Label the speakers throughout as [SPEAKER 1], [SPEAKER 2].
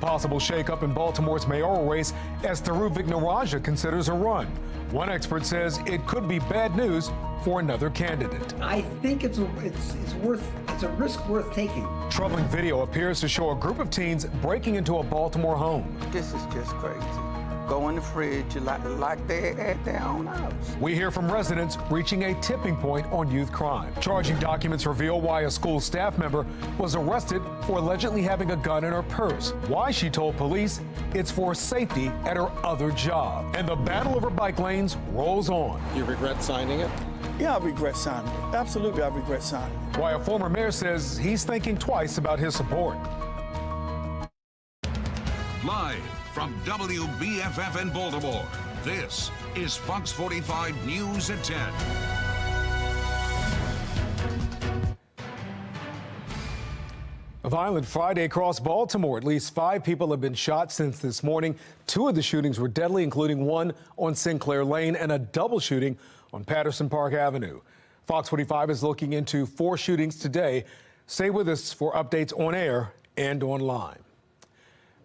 [SPEAKER 1] possible shakeup in Baltimore's mayoral race as Towson considers a run. One expert says it could be bad news for another candidate.
[SPEAKER 2] I think it's a risk worth taking.
[SPEAKER 1] Troubling video appears to show a group of teens breaking into a Baltimore home.
[SPEAKER 3] This is just crazy. Go in the fridge like they're at their own house.
[SPEAKER 1] We hear from residents reaching a tipping point on youth crime. Charging documents reveal why a school staff member was arrested for allegedly having a gun in her purse. Why she told police it's for safety at her other job. And the battle over bike lanes rolls on.
[SPEAKER 4] You regret signing it?
[SPEAKER 3] Yeah, I regret signing it. Absolutely, I regret signing it.
[SPEAKER 1] Why a former mayor says he's thinking twice about his support.
[SPEAKER 5] Live from WBFF in Baltimore, this is Fox 45 News at 10.
[SPEAKER 1] A violent Friday across Baltimore. At least 5 people have been shot since this morning. 2 of the shootings were deadly, including one on Sinclair Lane and a double shooting on Patterson Park Avenue. Fox 45 is looking into 4 shootings today. Stay with us for updates on air and online.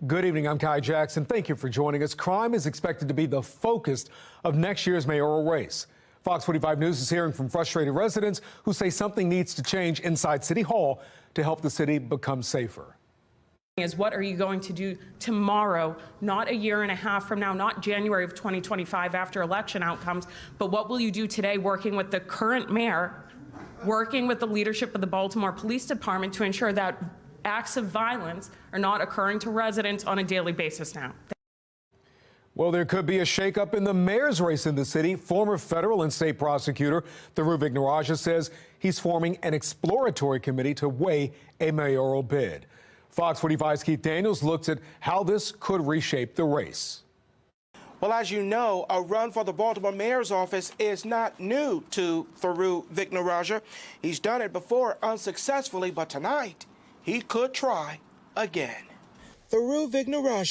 [SPEAKER 1] Good evening, I'm Kai Jackson. Thank you for joining us. Crime is expected to be the focus of next year's mayoral race. Fox 45 News is hearing from frustrated residents who say something needs to change inside City Hall to help the city become safer.
[SPEAKER 6] Is what are you going to do tomorrow, not a year and a half from now, not January of 2025 after election outcomes, but what will you do today working with the current mayor, working with the leadership of the Baltimore Police Department to ensure that acts of violence are not occurring to residents on a daily basis now?
[SPEAKER 1] Well, there could be a shakeup in the mayor's race in the city. Former federal and state prosecutor Juvenile says he's forming an exploratory committee to weigh a mayoral bid. Fox 45's Keith Daniels looks at how this could reshape the race.
[SPEAKER 7] Well, as you know, a run for the Baltimore mayor's office is not new to Juvenile. He's done it before unsuccessfully, but tonight he could try again. Juvenile,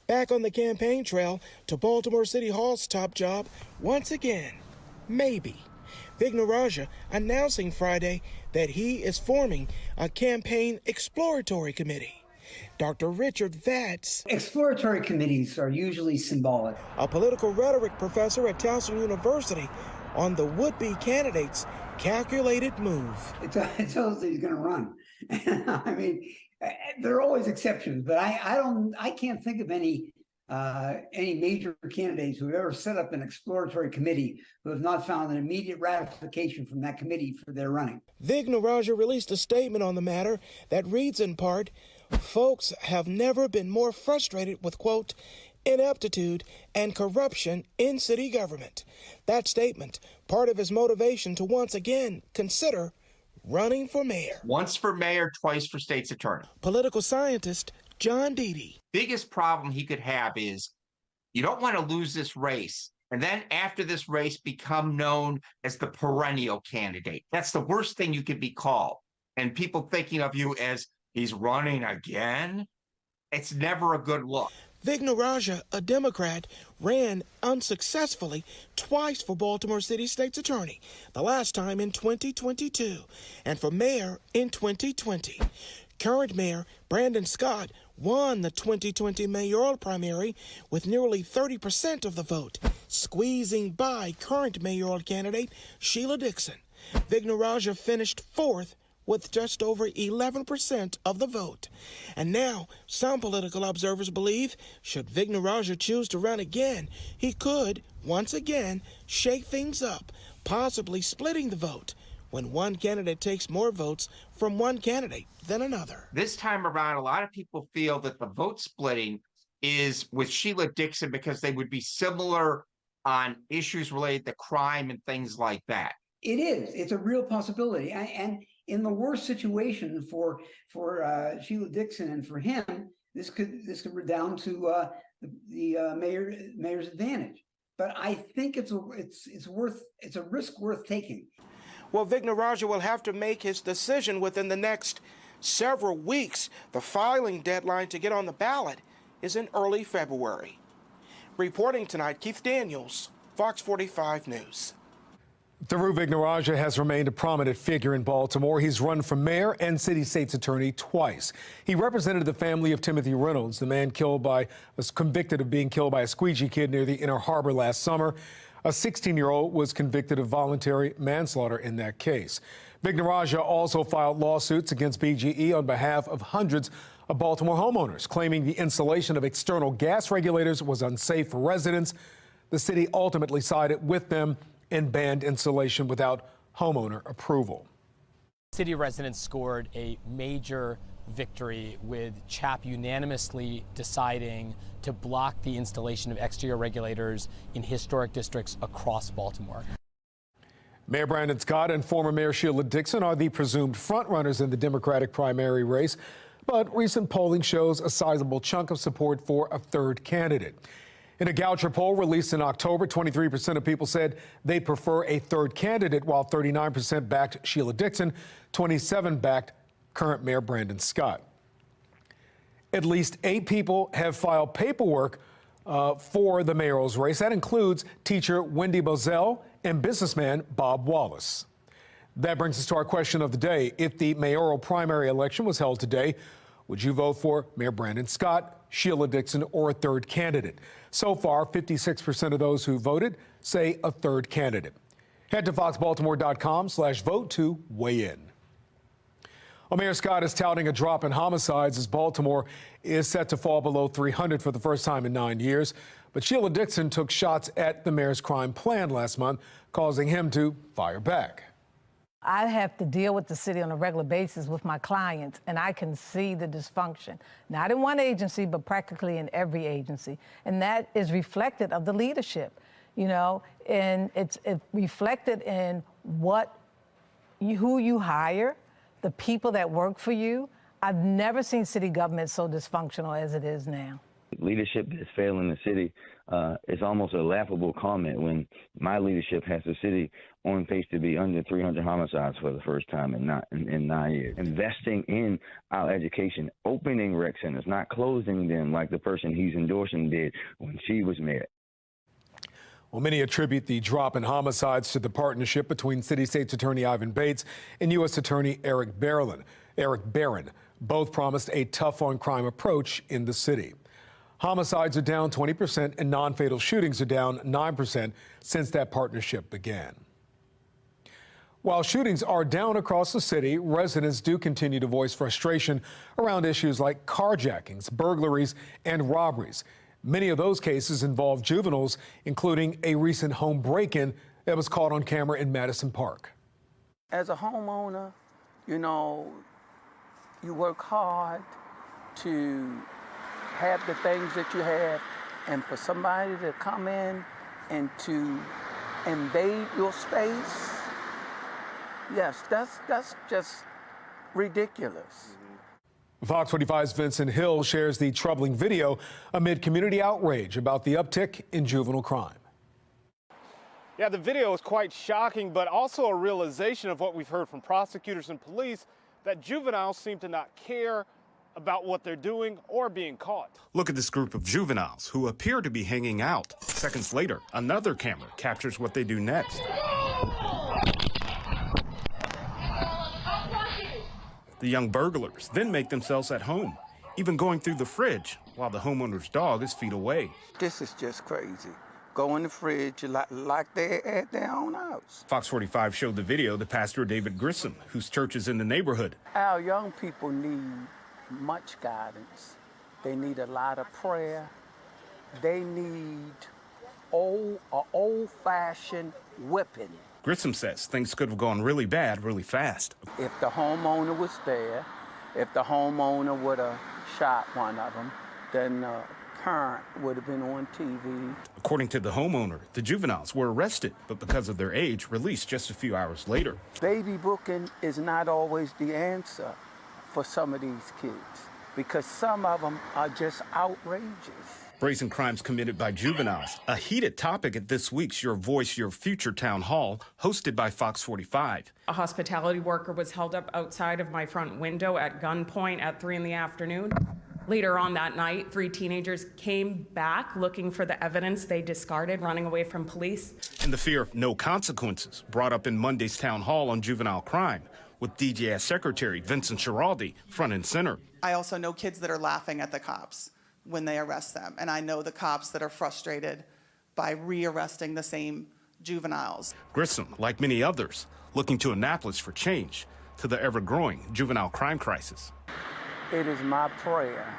[SPEAKER 7] back on the campaign trail to Baltimore City Hall's top job once again. Maybe. Juvenile announcing Friday that he is forming a campaign exploratory committee. Dr. Richard Vatz,
[SPEAKER 2] Exploratory committees are usually symbolic.
[SPEAKER 7] a political rhetoric professor at Towson University, on the would-be candidate's calculated move.
[SPEAKER 2] It tells that he's going to run. I mean, there are always exceptions, but I can't think of any major candidates who have ever set up an exploratory committee who have not found an immediate ratification from that committee for their running.
[SPEAKER 7] Juvenile released a statement on the matter that reads in part, "Folks have never been more frustrated with, quote, ineptitude and corruption in city government." That statement, part of his motivation to once again consider running for mayor.
[SPEAKER 8] Once for mayor, twice for state's attorney.
[SPEAKER 7] Political scientist John Deedy.
[SPEAKER 8] Biggest problem he could have is you don't want to lose this race and then after this race become known as the perennial candidate. That's the worst thing you could be called. And people thinking of you as he's running again, it's never a good look.
[SPEAKER 7] Juvenile, a Democrat, ran unsuccessfully twice for Baltimore City State's Attorney, the last time in 2022, and for mayor in 2020. Current Mayor Brandon Scott won the 2020 mayoral primary with nearly 30% of the vote, squeezing by current mayoral candidate Sheila Dixon. Juvenile finished 4th with just over 11% of the vote. And now, some political observers believe, should Juvenile choose to run again, he could, once again, shake things up, possibly splitting the vote when one candidate takes more votes from one candidate than another.
[SPEAKER 8] This time around, a lot of people feel that the vote splitting is with Sheila Dixon because they would be similar on issues related to crime and things like that.
[SPEAKER 2] It is. It's a real possibility. And in the worst situation for Sheila Dixon and for him, this could redound to the mayor's advantage. But I think it's a risk worth taking.
[SPEAKER 7] Well, Juvenile will have to make his decision within the next several weeks. The filing deadline to get on the ballot is in early February. Reporting tonight, Keith Daniels, Fox 45 News.
[SPEAKER 1] Thuroo Vignarajah has remained a prominent figure in Baltimore. He's run for mayor and city state's attorney twice. He represented the family of Timothy Reynolds, the man was convicted of being killed by a squeegee kid near the Inner Harbor last summer. A 16-year-old was convicted of voluntary manslaughter in that case. Vignarajah also filed lawsuits against BGE on behalf of hundreds of Baltimore homeowners, claiming the installation of external gas regulators was unsafe for residents. The city ultimately sided with them and banned installation without homeowner approval.
[SPEAKER 4] City residents scored a major victory, with CHAP unanimously deciding to block the installation of exterior regulators in historic districts across Baltimore.
[SPEAKER 1] Mayor Brandon Scott and former Mayor Sheila Dixon are the presumed frontrunners in the Democratic primary race, but recent polling shows a sizable chunk of support for a third candidate. In a Goucher poll released in October, 23% of people said they prefer a third candidate, while 39% backed Sheila Dixon, 27% backed current Mayor Brandon Scott. At least 8 people have filed paperwork for the mayoral's race. That includes teacher Wendy Bozell and businessman Bob Wallace. That brings us to our question of the day. If the mayoral primary election was held today, would you vote for Mayor Brandon Scott, Sheila Dixon, or a third candidate? So far, 56% of those who voted say a third candidate. Head to foxbaltimore.com/vote to weigh in. Well, Mayor Scott is touting a drop in homicides as Baltimore is set to fall below 300 for the first time in 9 years. But Sheila Dixon took shots at the mayor's crime plan last month, causing him to fire back.
[SPEAKER 9] I have to deal with the city on a regular basis with my clients, and I can see the dysfunction, not in one agency, but practically in every agency. And that is reflected of the leadership, you know, and it's reflected in who you hire, the people that work for you. I've never seen city government so dysfunctional as it is now.
[SPEAKER 10] Leadership that's failing the city is almost a laughable comment when my leadership has the city on pace to be under 300 homicides for the first time in 9 years. Investing in our education, opening rec centers, not closing them like the person he's endorsing did when she was mayor.
[SPEAKER 1] Well, many attribute the drop in homicides to the partnership between City State's Attorney Ivan Bates and U.S. Attorney Eric Barron. Both promised a tough-on-crime approach in the city. Homicides are down 20% and non-fatal shootings are down 9% since that partnership began. While shootings are down across the city, residents do continue to voice frustration around issues like carjackings, burglaries, and robberies. Many of those cases involve juveniles, including a recent home break-in that was caught on camera in Madison Park.
[SPEAKER 3] As a homeowner, you know, you work hard to have the things that you have, and for somebody to come in and to invade your space, yes, that's just ridiculous.
[SPEAKER 1] Fox 45's Vincent Hill shares the troubling video amid community outrage about the uptick in juvenile crime.
[SPEAKER 11] Yeah, the video is quite shocking, but also a realization of what we've heard from prosecutors and police, that juveniles seem to not care about what they're doing or being caught.
[SPEAKER 12] Look at this group of juveniles who appear to be hanging out. Seconds later, another camera captures what they do next. The young burglars then make themselves at home, even going through the fridge while the homeowner's dog is feet away.
[SPEAKER 3] This is just crazy. Go in the fridge like they're at their own house.
[SPEAKER 12] Fox 45 showed the video to Pastor David Grissom, whose church is in the neighborhood.
[SPEAKER 3] Our young people need much guidance. They need a lot of prayer. They need an old-fashioned whipping.
[SPEAKER 12] Grissom says things could have gone really bad really fast.
[SPEAKER 3] If the homeowner was there, if the homeowner would have shot one of them, then the parent would have been on TV.
[SPEAKER 12] According to the homeowner, the juveniles were arrested, but because of their age, released just a few hours later.
[SPEAKER 3] Baby booking is not always the answer for some of these kids, because some of them are just outrageous.
[SPEAKER 12] Brazen crimes committed by juveniles, a heated topic at this week's Your Voice, Your Future town hall, hosted by Fox 45.
[SPEAKER 6] A hospitality worker was held up outside of my front window at gunpoint at 3 in the afternoon. Later on that night, 3 teenagers came back looking for the evidence they discarded, running away from police.
[SPEAKER 12] And the fear of no consequences brought up in Monday's town hall on juvenile crime, with DJS Secretary Vincent Schiraldi front and center.
[SPEAKER 13] I also know kids that are laughing at the cops when they arrest them, and I know the cops that are frustrated by re-arresting the same juveniles.
[SPEAKER 12] Grissom, like many others, looking to Annapolis for change to the ever-growing juvenile crime crisis.
[SPEAKER 3] It is my prayer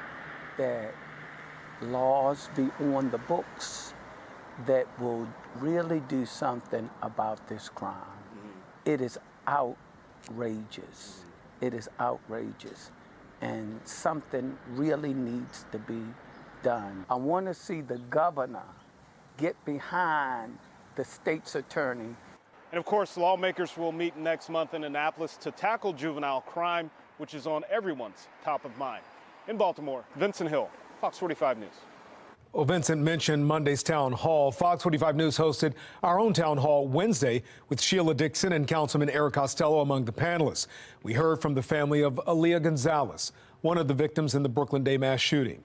[SPEAKER 3] that laws be on the books that will really do something about this crime. It is outrageous. It is outrageous. And something really needs to be done. I want to see the governor get behind the state's attorney.
[SPEAKER 11] And of course, lawmakers will meet next month in Annapolis to tackle juvenile crime, which is on everyone's top of mind. In Baltimore, Vincent Hill, Fox 45 News.
[SPEAKER 1] Well, Vincent mentioned Monday's town hall. Fox 45 News hosted our own town hall Wednesday with Sheila Dixon and Councilman Eric Costello among the panelists. We heard from the family of Aaliyah Gonzalez, one of the victims in the Brooklyn Day mass shooting.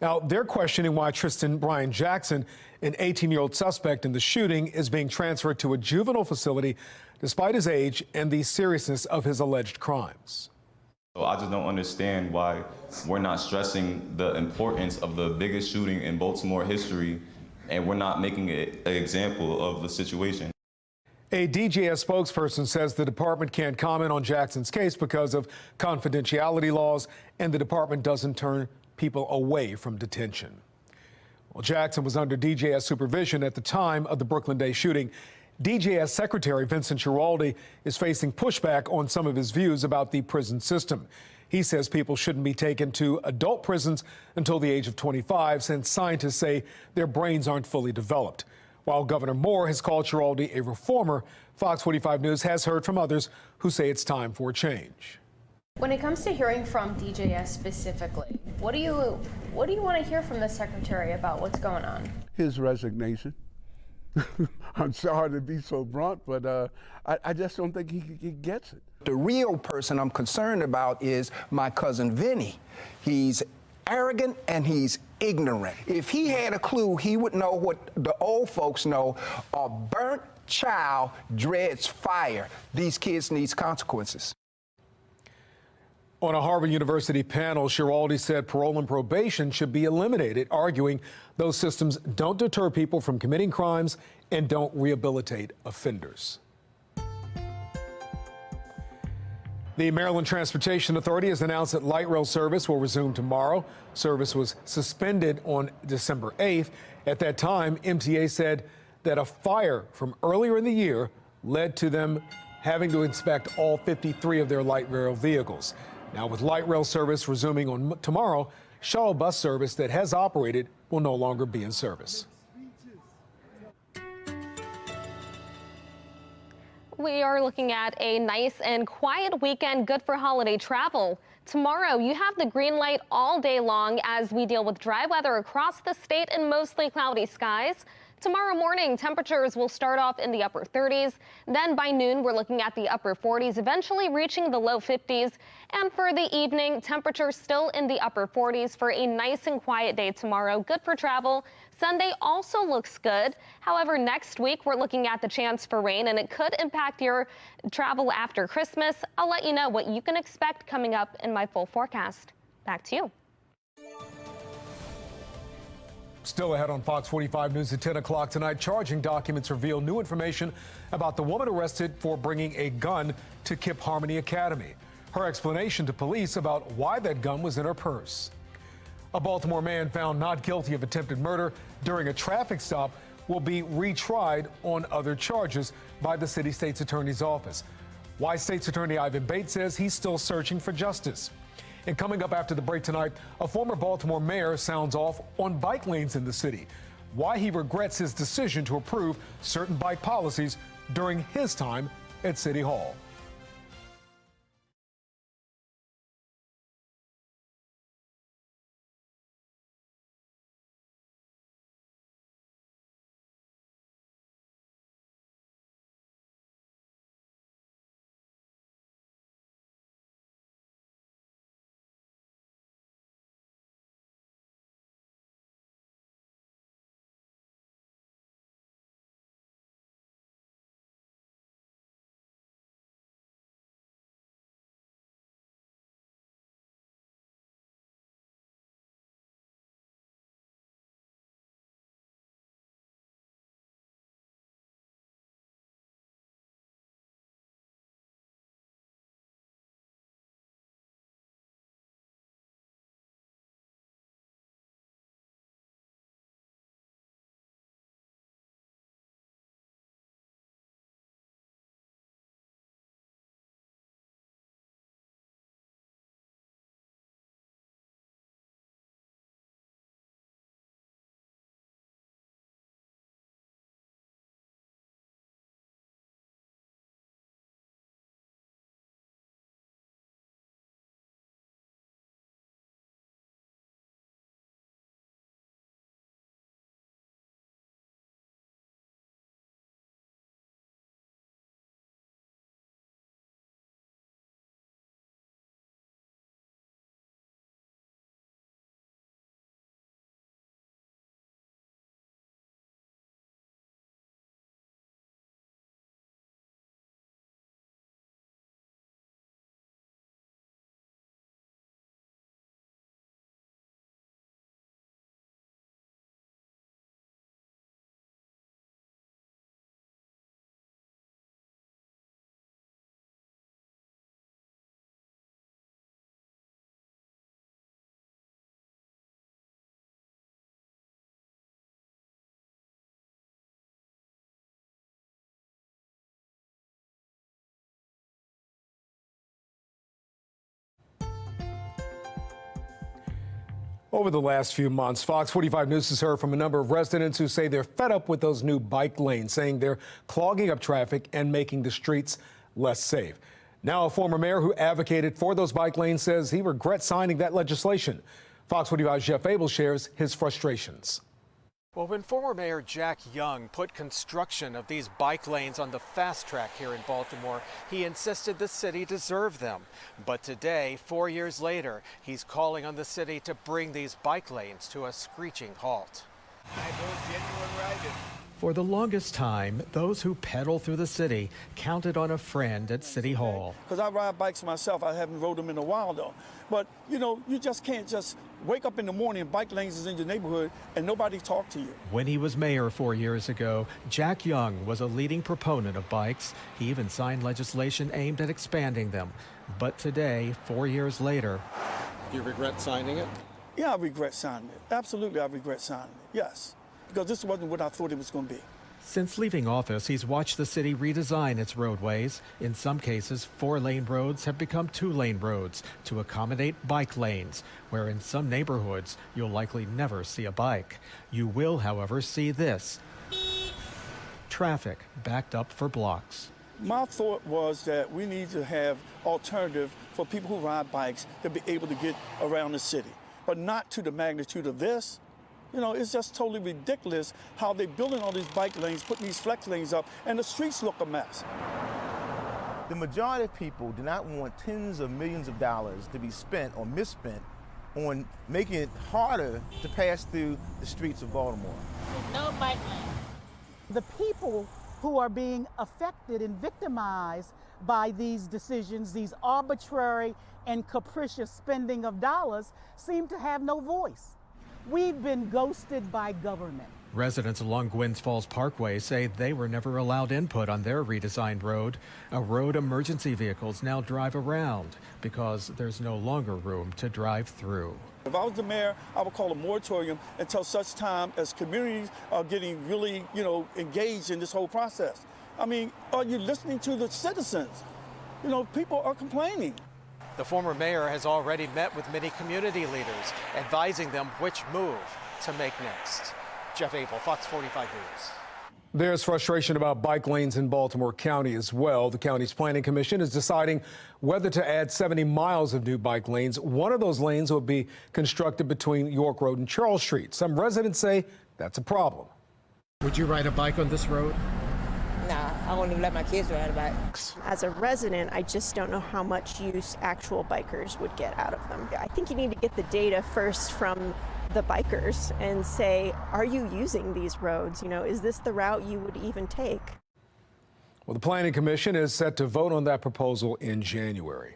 [SPEAKER 1] Now, they're questioning why Tristan Brian Jackson, an 18-year-old suspect in the shooting, is being transferred to a juvenile facility despite his age and the seriousness of his alleged crimes.
[SPEAKER 14] I just don't understand why we're not stressing the importance of the biggest shooting in Baltimore history, and we're not making it an example of the situation.
[SPEAKER 1] A DJS spokesperson says the department can't comment on Jackson's case because of confidentiality laws, and the department doesn't turn people away from detention. Well, Jackson was under DJS supervision at the time of the Brooklyn Day shooting. DJS Secretary Vincent Schiraldi is facing pushback on some of his views about the prison system. He says people shouldn't be taken to adult prisons until the age of 25, since scientists say their brains aren't fully developed. While Governor Moore has called Schiraldi a reformer, Fox 45 News has heard from others who say it's time for a change.
[SPEAKER 15] When it comes to hearing from DJS specifically, what do you want to hear from the secretary about what's going on?
[SPEAKER 16] His resignation. I'm sorry to be so blunt, but I just don't think he gets it.
[SPEAKER 17] The real person I'm concerned about is my cousin Vinny. He's arrogant and he's ignorant. If he had a clue, he would know what the old folks know: a burnt child dreads fire. These kids need consequences.
[SPEAKER 1] On a Harvard University panel, Schiraldi said parole and probation should be eliminated, arguing those systems don't deter people from committing crimes and don't rehabilitate offenders. The Maryland Transportation Authority has announced that light rail service will resume tomorrow. Service was suspended on December 8th. At that time, MTA said that a fire from earlier in the year led to them having to inspect all 53 of their light rail vehicles. Now, with light rail service resuming on tomorrow, shuttle bus service that has operated will no longer be in service.
[SPEAKER 18] We are looking at a nice and quiet weekend, good for holiday travel. Tomorrow, you have the green light all day long as we deal with dry weather across the state and mostly cloudy skies. Tomorrow morning, temperatures will start off in the upper 30s. Then by noon, we're looking at the upper 40s, eventually reaching the low 50s. And for the evening, temperatures still in the upper 40s for a nice and quiet day tomorrow. Good for travel. Sunday also looks good. However, next week, we're looking at the chance for rain, and it could impact your travel after Christmas. I'll let you know what you can expect coming up in my full forecast. Back to you.
[SPEAKER 1] Still ahead on Fox 45 News at 10 o'clock tonight, charging documents reveal new information about the woman arrested for bringing a gun to Kip Harmony Academy. Her explanation to police about why that gun was in her purse. A Baltimore man found not guilty of attempted murder during a traffic stop will be retried on other charges by the city state's attorney's office. Why State's Attorney Ivan Bates says he's still searching for justice. And coming up after the break tonight, a former Baltimore mayor sounds off on bike lanes in the city. Why he regrets his decision to approve certain bike policies during his time at City Hall. Over the last few months, Fox 45 News has heard from a number of residents who say they're fed up with those new bike lanes, saying they're clogging up traffic and making the streets less safe. Now, a former mayor who advocated for those bike lanes says he regrets signing that legislation. Fox 45's Jeff Abel shares his frustrations.
[SPEAKER 19] Well, when former Mayor Jack Young put construction of these bike lanes on the fast track here in Baltimore, he insisted the city deserved them. But today, 4 years later, he's calling on the city to bring these bike lanes to a screeching halt. For the longest time, those who pedal through the city counted on a friend at City Hall.
[SPEAKER 20] Because I ride bikes myself. I haven't rode them in a while, though. But, you know, you just can't just wake up in the morning and bike lanes is in your neighborhood and nobody talk to you.
[SPEAKER 19] When he was mayor 4 years ago, Jack Young was a leading proponent of bikes. He even signed legislation aimed at expanding them. But today, 4 years later...
[SPEAKER 11] Do you regret signing it?
[SPEAKER 20] Yeah, I regret signing it. Absolutely, I regret signing it, yes. Because this wasn't what I thought it was going to be.
[SPEAKER 19] Since leaving office, he's watched the city redesign its roadways. In some cases, 4-lane roads have become 2-lane roads to accommodate bike lanes, where in some neighborhoods, you'll likely never see a bike. You will, however, see this. Traffic backed up for blocks.
[SPEAKER 20] My thought was that we need to have alternative for people who ride bikes to be able to get around the city, but not to the magnitude of this. You know, it's just totally ridiculous how they're building all these bike lanes, putting these flex lanes up, and the streets look a mess.
[SPEAKER 21] The majority of people do not want tens of millions of dollars to be spent or misspent on making it harder to pass through the streets of Baltimore.
[SPEAKER 22] No bike lanes. The people who are being affected and victimized by these decisions, these arbitrary and capricious spending of dollars, seem to have no voice. We've been ghosted by government.
[SPEAKER 19] Residents along Gwynns Falls Parkway say they were never allowed input on their redesigned road, a road emergency vehicles now drive around because there's no longer room to drive through.
[SPEAKER 20] If I was the mayor, I would call a moratorium until such time as communities are getting really, engaged in this whole process. I mean, are you listening to the citizens? People are complaining.
[SPEAKER 19] The former mayor has already met with many community leaders, advising them which move to make next. Jeff Abel, Fox 45 News.
[SPEAKER 1] There's frustration about bike lanes in Baltimore County as well. The county's planning commission is deciding whether to add 70 miles of new bike lanes. One of those lanes will be constructed between York Road and Charles Street. Some residents say that's a problem.
[SPEAKER 19] Would you ride a bike on this road?
[SPEAKER 23] Nah, I won't even let my kids ride a bike.
[SPEAKER 24] As a resident, I just don't know how much use actual bikers would get out of them. I think you need to get the data first from the bikers and say, are you using these roads? Is this the route you would even take?
[SPEAKER 1] Well, the Planning Commission is set to vote on that proposal in January.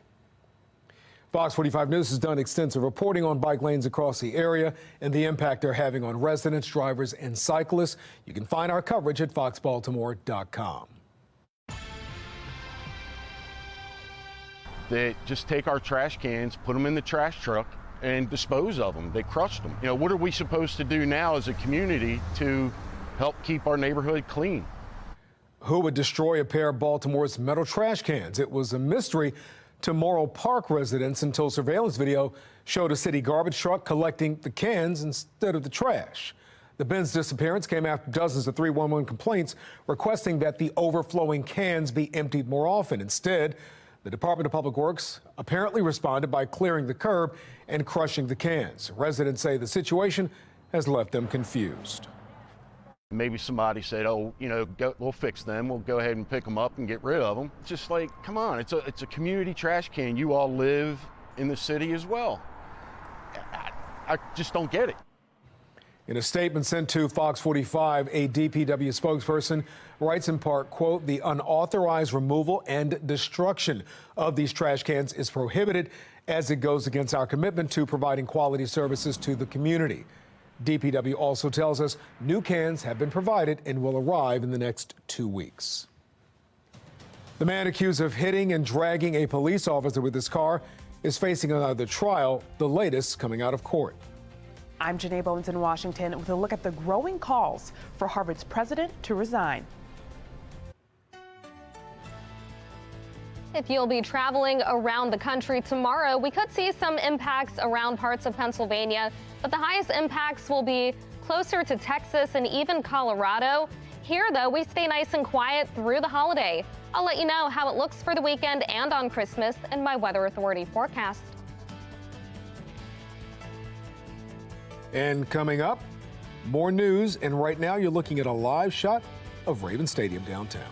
[SPEAKER 1] Fox 45 News has done extensive reporting on bike lanes across the area and the impact they're having on residents, drivers, and cyclists. You can find our coverage at foxbaltimore.com.
[SPEAKER 25] They just take our trash cans, put them in the trash truck, and dispose of them. They crush them. What are we supposed to do now as a community to help keep our neighborhood clean?
[SPEAKER 1] Who would destroy a pair of Baltimore's metal trash cans? It was a mystery to Mayoral Park residents until surveillance video showed a city garbage truck collecting the cans instead of the trash. The bin's disappearance came after dozens of 311 complaints requesting that the overflowing cans be emptied more often. Instead, the Department of Public Works apparently responded by clearing the curb and crushing the cans. Residents say the situation has left them confused.
[SPEAKER 25] Maybe somebody said, we'll fix them. We'll go ahead and pick them up and get rid of them. It's just like, come on, it's a community trash can. You all live in the city as well. I just don't get it.
[SPEAKER 1] In a statement sent to Fox 45, a DPW spokesperson writes in part, quote, the unauthorized removal and destruction of these trash cans is prohibited as it goes against our commitment to providing quality services to the community. DPW also tells us new cans have been provided and will arrive in the next 2 weeks. The man accused of hitting and dragging a police officer with his car is facing another trial, the latest coming out of court.
[SPEAKER 26] I'm Janae Bones in Washington with a look at the growing calls for Harvard's president to resign.
[SPEAKER 18] If you'll be traveling around the country tomorrow, we could see some impacts around parts of Pennsylvania, but the highest impacts will be closer to Texas and even Colorado. Here, though, we stay nice and quiet through the holiday. I'll let you know how it looks for the weekend and on Christmas in my Weather Authority forecast.
[SPEAKER 1] And coming up, more news, and right now you're looking at a live shot of Raven Stadium downtown.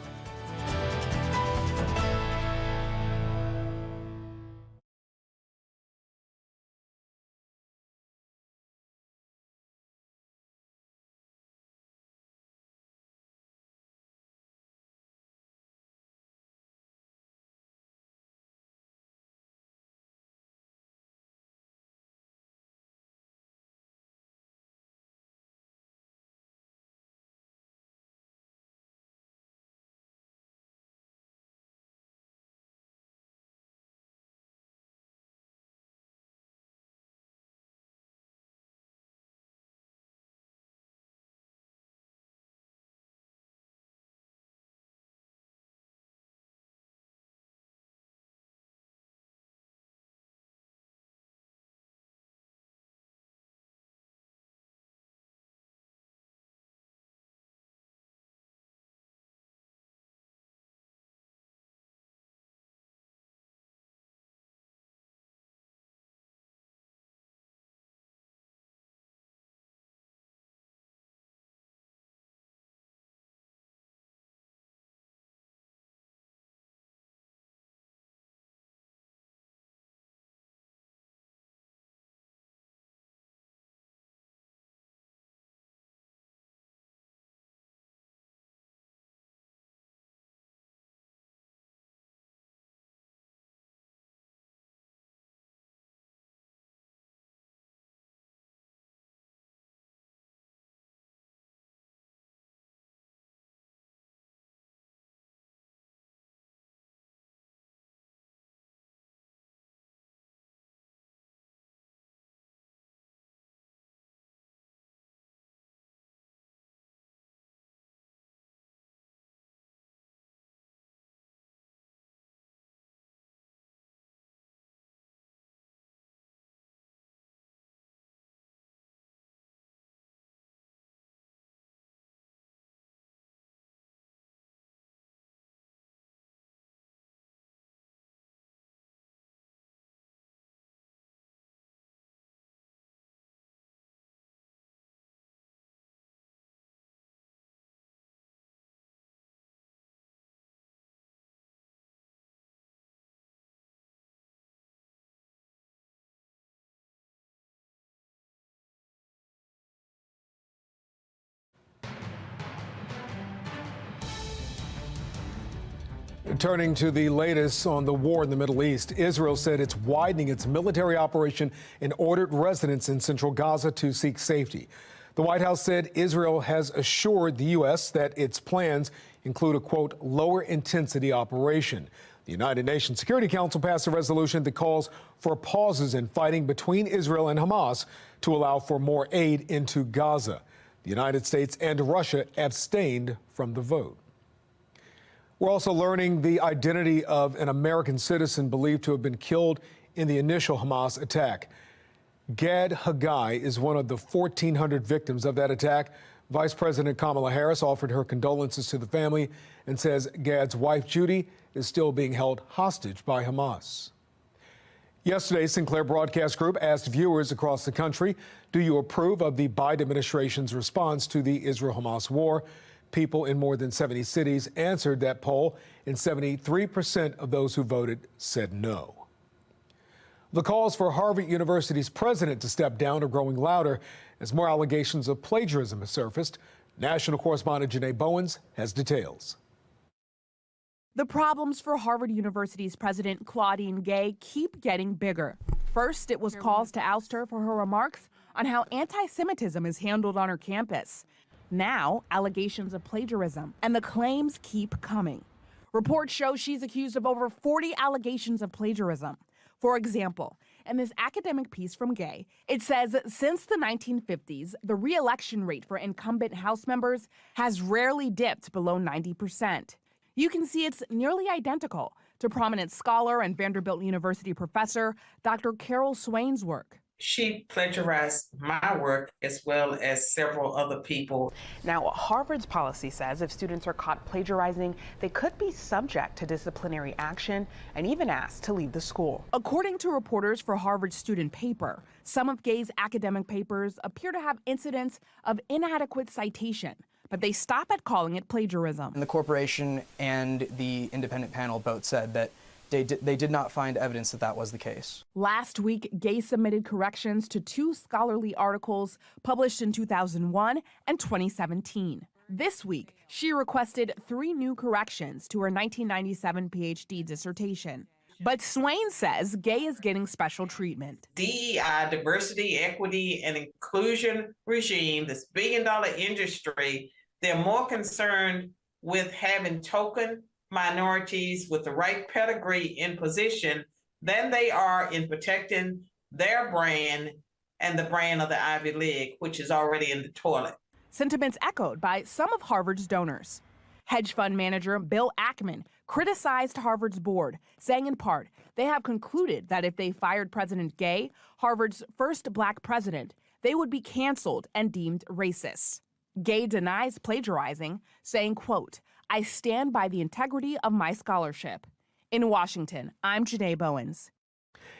[SPEAKER 1] Turning to the latest on the war in the Middle East, Israel said it's widening its military operation and ordered residents in central Gaza to seek safety. The White House said Israel has assured the U.S. that its plans include a, quote, lower intensity operation. The United Nations Security Council passed a resolution that calls for pauses in fighting between Israel and Hamas to allow for more aid into Gaza. The United States and Russia abstained from the vote. We're also learning the identity of an American citizen believed to have been killed in the initial Hamas attack. Gad Haggai is one of the 1,400 victims of that attack. Vice President Kamala Harris offered her condolences to the family and says Gad's wife, Judy, is still being held hostage by Hamas. Yesterday, Sinclair Broadcast Group asked viewers across the country, do you approve of the Biden administration's response to the Israel-Hamas war? People in more than 70 cities answered that poll, and 73% of those who voted said no. The calls for Harvard University's president to step down are growing louder as more allegations of plagiarism have surfaced. National correspondent Janae Bowens has details.
[SPEAKER 26] The problems for Harvard University's president, Claudine Gay, keep getting bigger. First, it was calls to oust her for her remarks on how anti-Semitism is handled on her campus. Now, allegations of plagiarism, and the claims keep coming. Reports show she's accused of over 40 allegations of plagiarism. For example, in this academic piece from Gay, it says since the 1950s, the re-election rate for incumbent House members has rarely dipped below 90%. You can see it's nearly identical to prominent scholar and Vanderbilt University professor Dr. Carol Swain's work.
[SPEAKER 2] She plagiarized my work as well as several other people.
[SPEAKER 26] Now, Harvard's policy says if students are caught plagiarizing, they could be subject to disciplinary action and even asked to leave the school. According to reporters for Harvard's student paper, some of Gay's academic papers appear to have incidents of inadequate citation, but they stop at calling it plagiarism.
[SPEAKER 4] And the corporation and the independent panel both said that they did not find evidence that that was the case.
[SPEAKER 26] Last week, Gay submitted corrections to 2 scholarly articles published in 2001 and 2017. This week, she requested 3 new corrections to her 1997 PhD dissertation. But Swain says Gay is getting special treatment.
[SPEAKER 2] DEI, diversity, equity, and inclusion regime, this billion-dollar industry, they're more concerned with having token minorities with the right pedigree in position than they are in protecting their brand and the brand of the Ivy League, which is already in the toilet.
[SPEAKER 26] Sentiments echoed by some of Harvard's donors. Hedge fund manager Bill Ackman criticized Harvard's board, saying in part, they have concluded that if they fired President Gay, Harvard's first black president, they would be canceled and deemed racist. Gay denies plagiarizing, saying, quote, I stand by the integrity of my scholarship. In Washington, I'm Janae Bowens.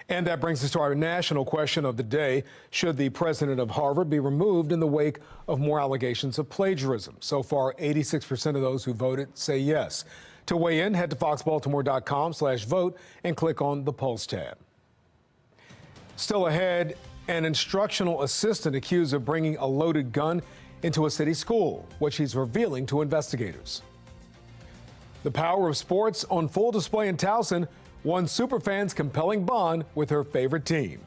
[SPEAKER 1] And that brings us to our national question of the day. Should the president of Harvard be removed in the wake of more allegations of plagiarism? So far, 86% of those who voted say yes. To weigh in, head to foxbaltimore.com/vote and click on the Pulse tab. Still ahead, an instructional assistant accused of bringing a loaded gun into a city school, what she's revealing to investigators. The power of sports on full display in Towson, one superfan's compelling bond with her favorite team.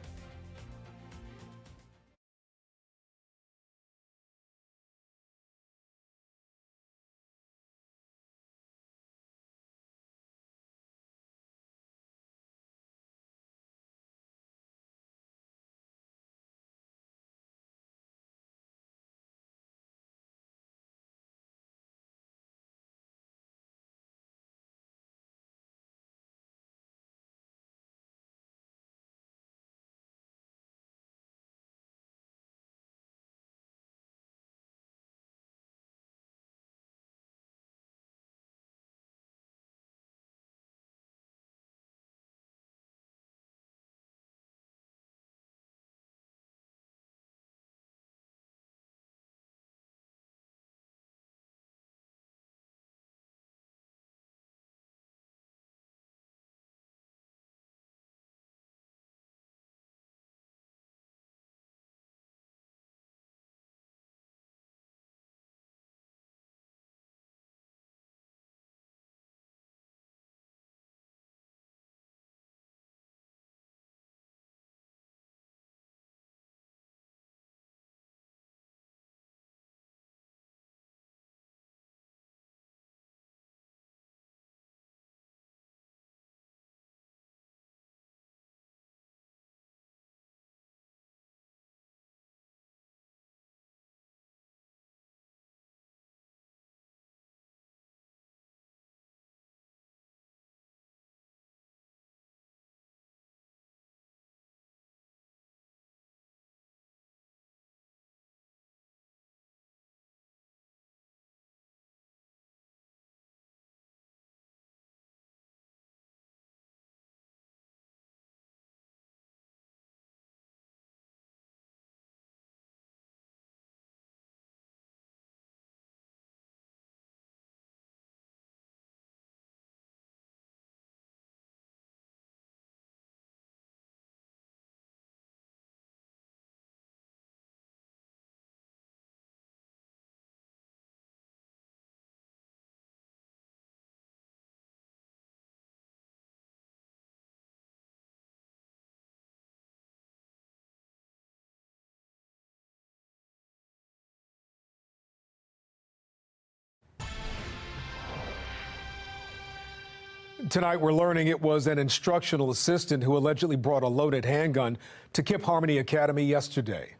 [SPEAKER 1] Tonight, we're learning it was an instructional assistant who allegedly brought a loaded handgun to Kip Harmony Academy yesterday.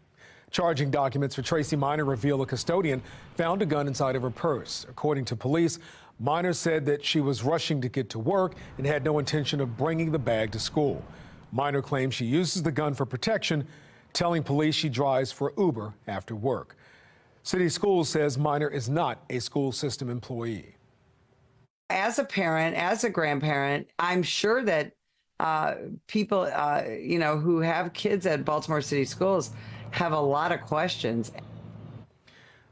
[SPEAKER 1] Charging documents for Tracy Minor reveal a custodian found a gun inside of her purse. According to police, Minor said that she was rushing to get to work and had no intention of bringing the bag to school. Minor claims she uses the gun for protection, telling police she drives for Uber after work. City Schools says Minor is not a school system employee.
[SPEAKER 5] As a parent, as a grandparent, I'm sure that people, who have kids at Baltimore City Schools have a lot of questions.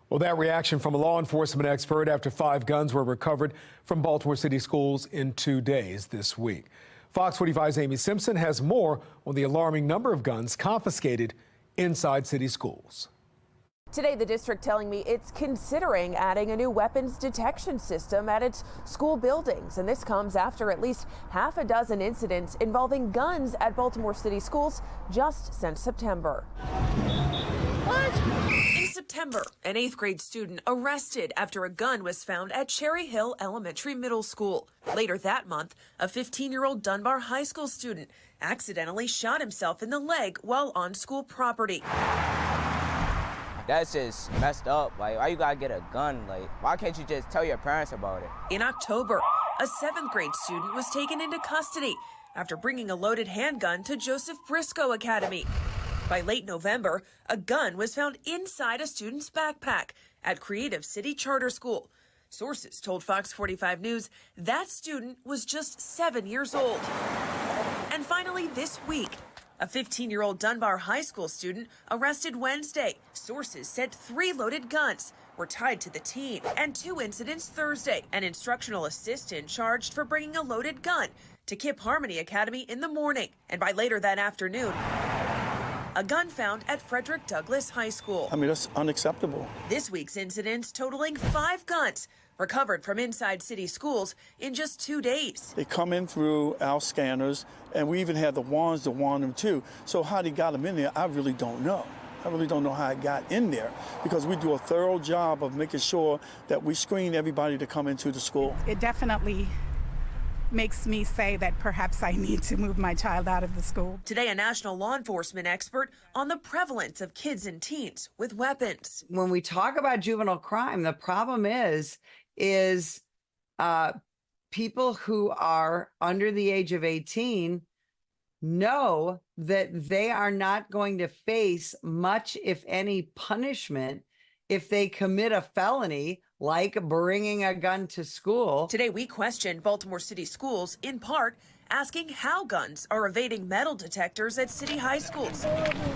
[SPEAKER 1] Well, that reaction from a law enforcement expert after 5 guns were recovered from Baltimore City Schools in 2 days this week. Fox 45's Amy Simpson has more on the alarming number of guns confiscated inside city schools.
[SPEAKER 6] Today, the district telling me it's considering adding a new weapons detection system at its school buildings. And this comes after at least half a dozen incidents involving guns at Baltimore City Schools just since September. In September, an 8th grade student arrested after a gun was found at Cherry Hill Elementary Middle School. Later that month, a 15-year-old Dunbar High School student accidentally shot himself in the leg while on school property.
[SPEAKER 7] That's just messed up. Like, why you gotta get a gun? Like, why can't you just tell your parents about it?
[SPEAKER 6] In October, a 7th grade student was taken into custody after bringing a loaded handgun to Joseph Briscoe Academy. By late November, a gun was found inside a student's backpack at Creative City Charter School. Sources told Fox 45 News that student was just 7 years old. And finally, this week, a 15-year-old Dunbar High School student arrested Wednesday. Sources said 3 loaded guns were tied to the teen, and 2 incidents Thursday. An instructional assistant charged for bringing a loaded gun to Kip Harmony Academy in the morning. And by later that afternoon, a gun found at Frederick Douglass High School.
[SPEAKER 20] I mean, that's unacceptable.
[SPEAKER 6] This week's incidents totaling 5 guns recovered from inside city schools in just 2 days.
[SPEAKER 20] They come in through our scanners, and we even had the wands to wand them too. So how they got them in there, I really don't know. I really don't know how it got in there, because we do a thorough job of making sure that we screen everybody to come into the school.
[SPEAKER 22] It definitely makes me say that perhaps I need to move my child out of the school.
[SPEAKER 6] Today, a national law enforcement expert on the prevalence of kids and teens with weapons.
[SPEAKER 5] When we talk about juvenile crime, the problem is people who are under the age of 18 know that they are not going to face much, if any, punishment if they commit a felony like bringing a gun to school.
[SPEAKER 6] Today, we questioned Baltimore City Schools, in part asking how guns are evading metal detectors at city high schools.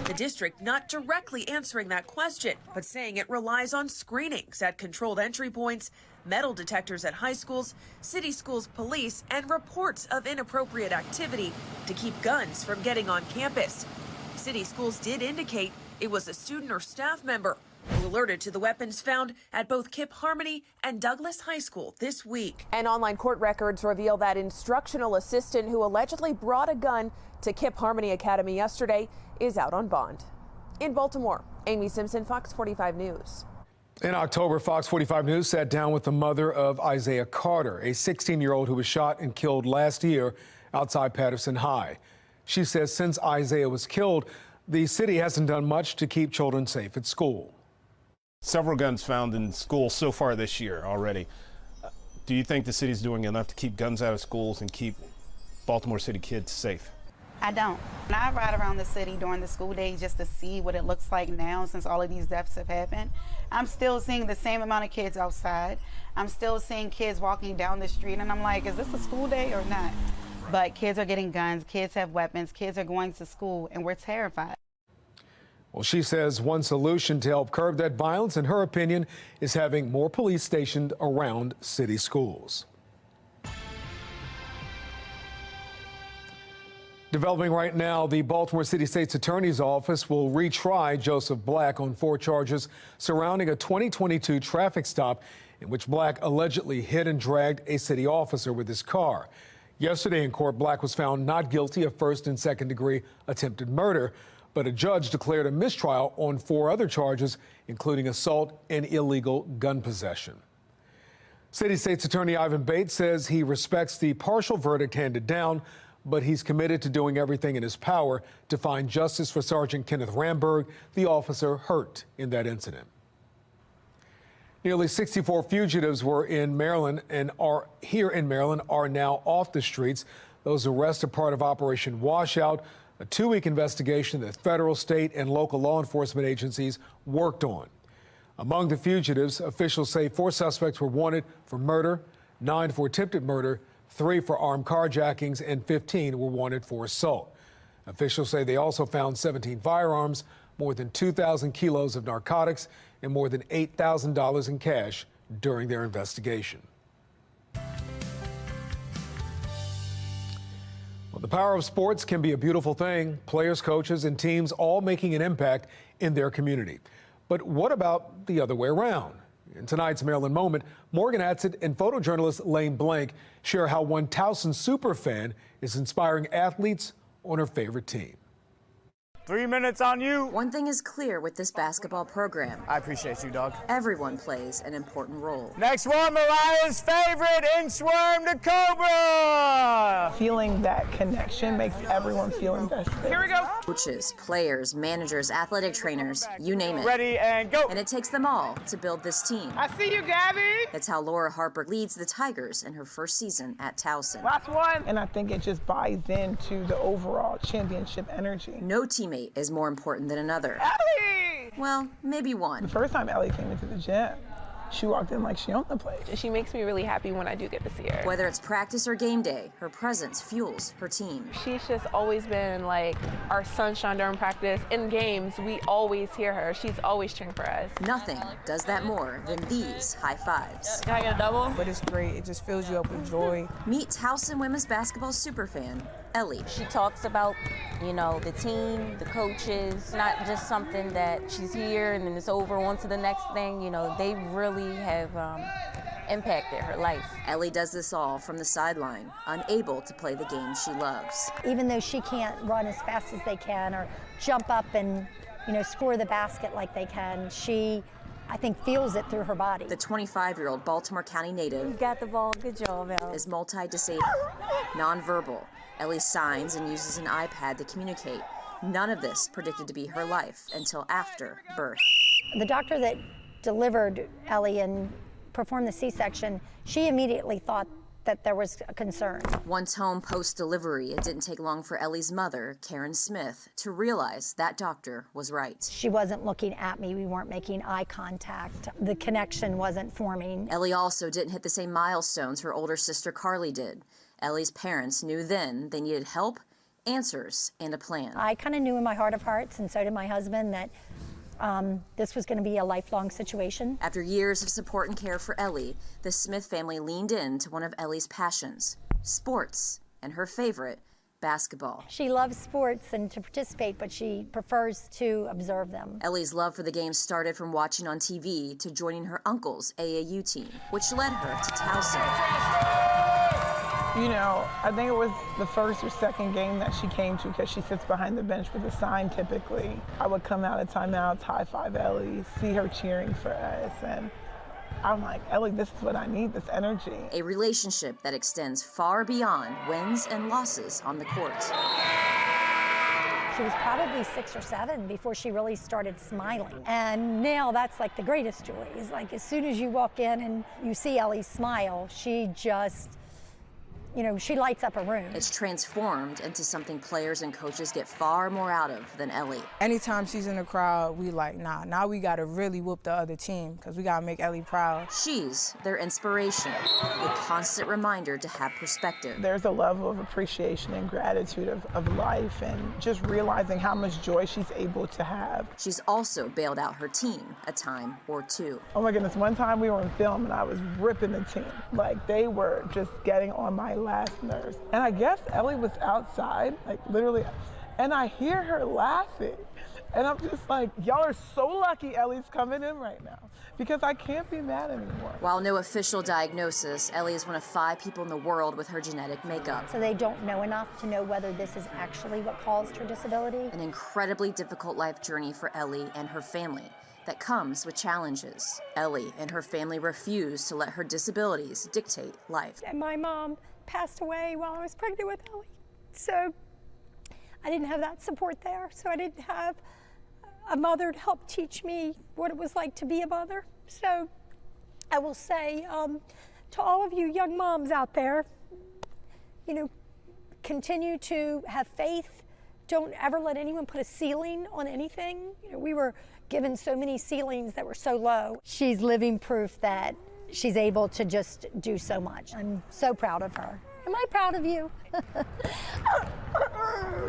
[SPEAKER 6] The district not directly answering that question, but saying it relies on screenings at controlled entry points, metal detectors at high schools, city schools police, and reports of inappropriate activity to keep guns from getting on campus. City schools did indicate it was a student or staff member who alerted to the weapons found at both Kip Harmony and Douglass High School this week. And online court records reveal that instructional assistant who allegedly brought a gun to Kip Harmony Academy yesterday is out on bond. In Baltimore, Amy Simpson, Fox 45 News.
[SPEAKER 1] In October, Fox 45 News sat down with the mother of Isaiah Carter, a 16-year-old who was shot and killed last year outside Patterson High. She says since Isaiah was killed, the city hasn't done much to keep children safe at school.
[SPEAKER 11] Several guns found in schools so far this year already. Do you think the city's doing enough to keep guns out of schools and keep Baltimore City kids safe?
[SPEAKER 8] I don't. When I ride around the city during the school day just to see what it looks like now since all of these deaths have happened, I'm still seeing the same amount of kids outside. I'm still seeing kids walking down the street, and I'm like, is this a school day or not? But kids are getting guns, kids have weapons, kids are going to school, and we're terrified.
[SPEAKER 1] Well, she says one solution to help curb that violence, in her opinion, is having more police stationed around city schools. Developing right now, the Baltimore City State's Attorney's Office will retry Joseph Black on 4 charges surrounding a 2022 traffic stop in which Black allegedly hit and dragged a city officer with his car. Yesterday in court, Black was found not guilty of 1st and 2nd degree attempted murder, but a judge declared a mistrial on 4 other charges, including assault and illegal gun possession. City State's Attorney Ivan Bates says he respects the partial verdict handed down, but he's committed to doing everything in his power to find justice for Sergeant Kenneth Ramberg, the officer hurt in that incident. Nearly 64 fugitives were in Maryland and are now off the streets. Those arrests are part of Operation Washout, a 2-week investigation that federal, state, and local law enforcement agencies worked on. Among the fugitives, officials say 4 suspects were wanted for murder, 9 for attempted murder, 3 for armed carjackings, and 15 were wanted for assault. Officials say they also found 17 firearms, more than 2,000 kilos of narcotics, and more than $8,000 in cash during their investigation. Well, the power of sports can be a beautiful thing. Players, coaches, and teams all making an impact in their community. But what about the other way around? In tonight's Maryland Moment, Morgan Atzett and photojournalist Lane Blank share how one Towson superfan is inspiring athletes on her favorite team.
[SPEAKER 3] 3 minutes on you.
[SPEAKER 9] One thing is clear with this basketball program.
[SPEAKER 3] I appreciate you, dog.
[SPEAKER 9] Everyone plays an important role.
[SPEAKER 3] Next one, Mariah's favorite, Inchworm the Cobra.
[SPEAKER 10] Feeling that connection makes everyone feel invested.
[SPEAKER 3] Here we go.
[SPEAKER 9] Coaches, players, managers, athletic trainers, you name it.
[SPEAKER 3] Ready and go.
[SPEAKER 9] And it takes them all to build this team.
[SPEAKER 3] I see you, Gabby.
[SPEAKER 9] That's how Laura Harper leads the Tigers in her first season at Towson.
[SPEAKER 10] Last one. And I think it just buys into the overall championship energy.
[SPEAKER 9] No teammate is more important than another.
[SPEAKER 10] Ellie!
[SPEAKER 9] Well, maybe one.
[SPEAKER 10] The first time Ellie came into the gym, she walked in like she owned the place.
[SPEAKER 12] She makes me really happy when I do get to see her.
[SPEAKER 9] Whether it's practice or game day, her presence fuels her team.
[SPEAKER 12] She's just always been like our sunshine during practice. In games, we always hear her. She's always cheering for us.
[SPEAKER 9] Nothing does that more than these high fives.
[SPEAKER 12] Can I get a double?
[SPEAKER 10] But it's great. It just fills you up with joy.
[SPEAKER 9] Meet Towson women's basketball superfan, Ellie.
[SPEAKER 13] She talks about, the team, the coaches, not just something that she's here and then it's over, on to the next thing. They really have impacted her life.
[SPEAKER 9] Ellie does this all from the sideline, unable to play the game she loves.
[SPEAKER 14] Even though she can't run as fast as they can or jump up and, score the basket like they can, she, I think, feels it through her body.
[SPEAKER 9] The 25-year-old Baltimore County native
[SPEAKER 13] You got the ball. Good job, Elle.
[SPEAKER 9] is multi-disabled, nonverbal. Ellie signs and uses an iPad to communicate. None of this predicted to be her life until after birth.
[SPEAKER 14] The doctor that delivered Ellie and performed the C-section, she immediately thought that there was a concern.
[SPEAKER 9] Once home post-delivery, it didn't take long for Ellie's mother, Karen Smith, to realize that doctor was right.
[SPEAKER 14] She wasn't looking at me. We weren't making eye contact. The connection wasn't forming.
[SPEAKER 9] Ellie also didn't hit the same milestones her older sister Carly did. Ellie's parents knew then they needed help, answers, and a plan.
[SPEAKER 14] I kind of knew in my heart of hearts, and so did my husband, that this was going to be a lifelong situation.
[SPEAKER 9] After years of support and care for Ellie, the Smith family leaned into one of Ellie's passions, sports, and her favorite, basketball.
[SPEAKER 14] She loves sports and to participate, but she prefers to observe them.
[SPEAKER 9] Ellie's love for the game started from watching on TV to joining her uncle's AAU team, which led her to Towson.
[SPEAKER 10] I think it was the first or second game that she came to, because she sits behind the bench with a sign typically. I would come out of timeouts, high-five Ellie, see her cheering for us, and I'm like, Ellie, this is what I need, this energy.
[SPEAKER 9] A relationship that extends far beyond wins and losses on the court.
[SPEAKER 14] She was probably 6 or 7 before she really started smiling. And now that's like the greatest joy. Is like as soon as you walk in and you see Ellie smile, she just, she lights up a room.
[SPEAKER 9] It's transformed into something players and coaches get far more out of than Ellie.
[SPEAKER 10] Anytime she's in the crowd, we like, nah, now we gotta really whoop the other team, because we gotta make Ellie proud.
[SPEAKER 9] She's their inspiration, a constant reminder to have perspective.
[SPEAKER 10] There's a level of appreciation and gratitude of life, and just realizing how much joy she's able to have.
[SPEAKER 9] She's also bailed out her team a time or two.
[SPEAKER 10] Oh my goodness, one time we were in film and I was ripping the team. Like, they were just getting on my last nerves. And I guess Ellie was outside, like literally, and I hear her laughing. And I'm just like, y'all are so lucky Ellie's coming in right now, because I can't be mad anymore.
[SPEAKER 9] While no official diagnosis, Ellie is one of 5 people in the world with her genetic makeup.
[SPEAKER 14] So they don't know enough to know whether this is actually what caused her disability.
[SPEAKER 9] An incredibly difficult life journey for Ellie and her family that comes with challenges. Ellie and her family refuse to let her disabilities dictate life.
[SPEAKER 14] And my mom passed away while I was pregnant with Ellie. So I didn't have that support there. So I didn't have a mother to help teach me what it was like to be a mother. So I will say to all of you young moms out there, you know, continue to have faith. Don't ever let anyone put a ceiling on anything. You know, we were given so many ceilings that were so low. She's living proof that she's able to just do so much. I'm so proud of her. Am I proud of you?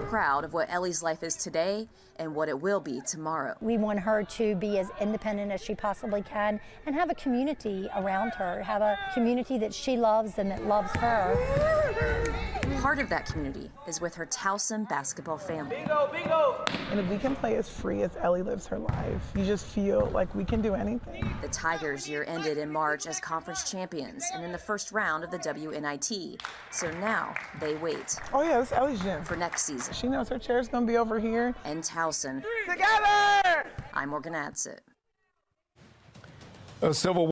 [SPEAKER 9] Proud of what Ellie's life is today and what it will be tomorrow.
[SPEAKER 14] We want her to be as independent as she possibly can and have a community around her, have a community that she loves and that loves her.
[SPEAKER 9] Part of that community is with her Towson basketball family.
[SPEAKER 10] And if we can play as free as Ellie lives her life, you just feel like we can do anything.
[SPEAKER 9] The Tigers' year ended in March as conference champions and in the first round of the WNIT. So now they wait.
[SPEAKER 10] Oh yeah, this is Ellie's gym.
[SPEAKER 9] For next season.
[SPEAKER 10] She knows her chair's gonna be over here.
[SPEAKER 9] And Towson.
[SPEAKER 10] Together!
[SPEAKER 9] I'm Morgan Adsit.
[SPEAKER 1] A civil